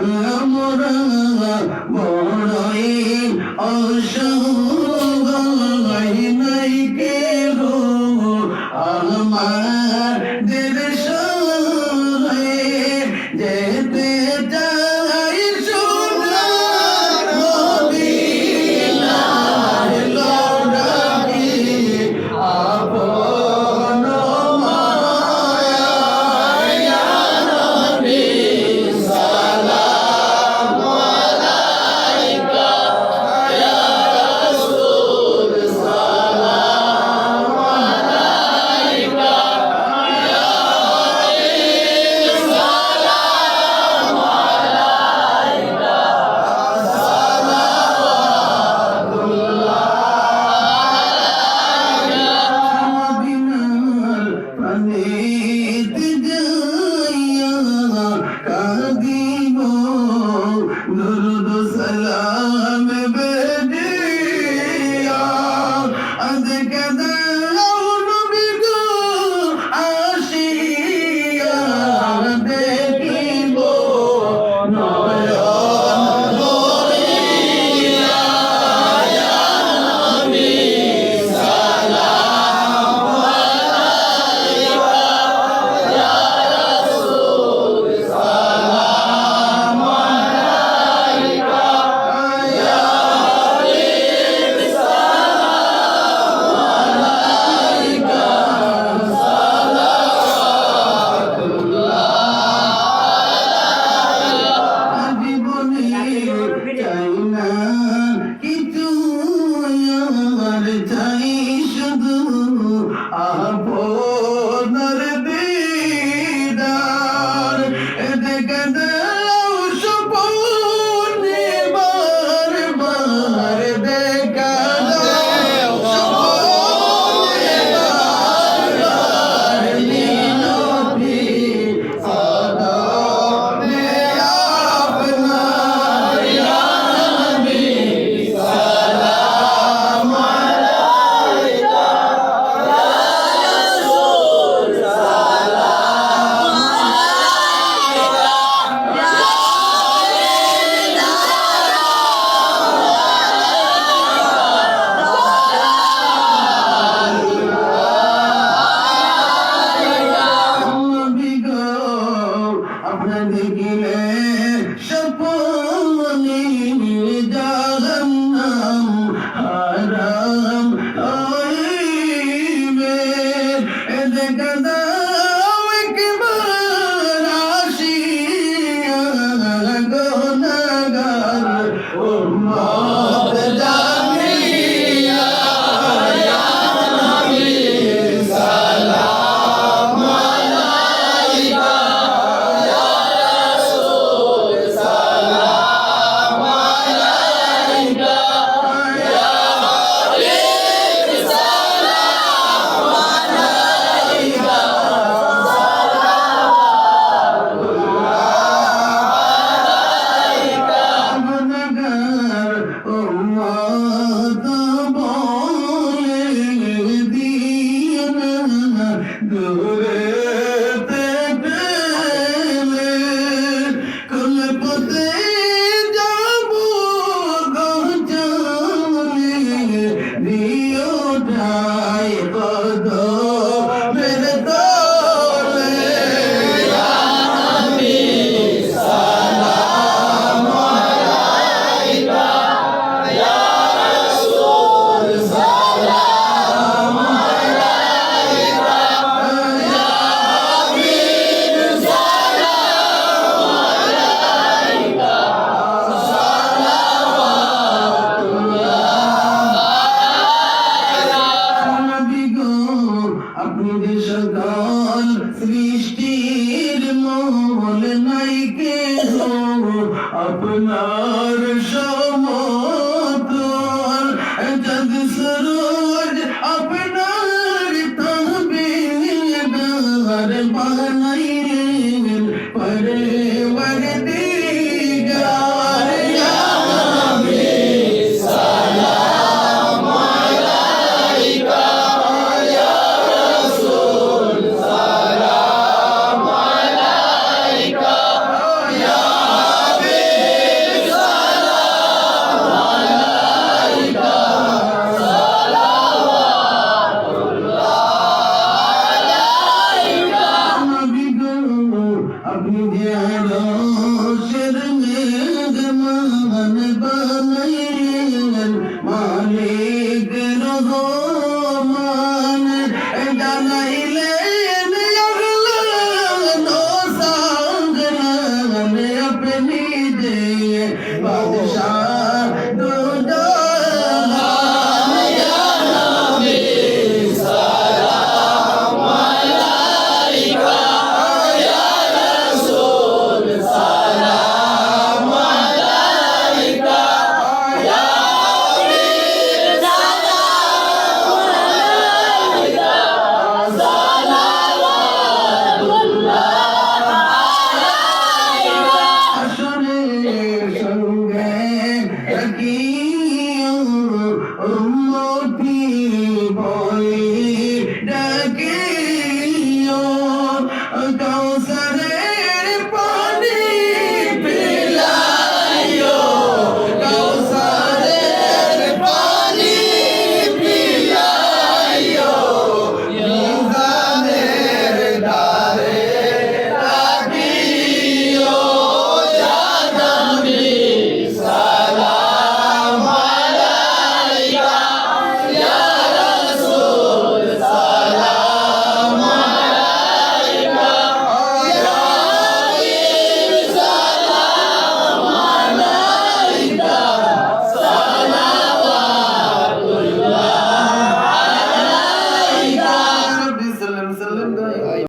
আমরা বড়ই অসহায় নাই কেহ আমাদের সহায় যেতে চাই সোনার মদিনায় লড়াই আপন মায়ায় ইয়া নবী সালাম আলাইকা ইয়া রাসূল সালাম আলাইকা ইয়া হাবিব সালাম আলাইকা মদিনার প্রাণেতে যাইয়া কাঁদিব দরুদ সালাম বেদিয়া আজকে দাও নবী গো আসিয়া দেখিব নয়ন ভরিয়া ইয়া নবী সালাম আলাইকা ইয়া রাসূল সালাম আলাইকা ইয়া হাবিব সালাম আলাইকা জীবনে চাই না কিছু আর চাই শুধু আপনার দিদার দেখে দাও স্বপ্নে বারবার দেখা দাও স্বপ্নে বারবার নীলপি সালামে আপনার ইয়া নবী সালাম আলাইকা ইয়া রাসূল সালাম আলাইকা ইয়া নবী গো আপনার দেখিলে স্বপ্নে জাহান্নাম হারাম হইবে দেখা দাও একবার আসিয়া গুনাহগার উম্মত জানিয়া ইয়া নবী সালাম আলাইকা ইয়া রাসূল সালাম আলাইকা ইয়া হাবিব সালাম আলাইকা গুনাহগার উম্মত বলে দিও না দূরেতে পেলে কোন পথে যাব গো চলে দিও ঠাই কদমের তলে ইয়া নবী সালাম আলাইকা ইয়া রাসূল সালাম আলাইকা ইয়া হাবিব সালাম আলাইকা নবী গো আপনি যে সকল সৃষ্টির মূল নাই কেহ আপনার সমতল জগ সরোজ আপনার তাবেদার বানাইলেন পরওয়ারদিগার ইয়া নবী সালাম আলাইকা ইয়া রাসূল সালাম আলাইকা ইয়া হাবিব अपनी दे बादशाह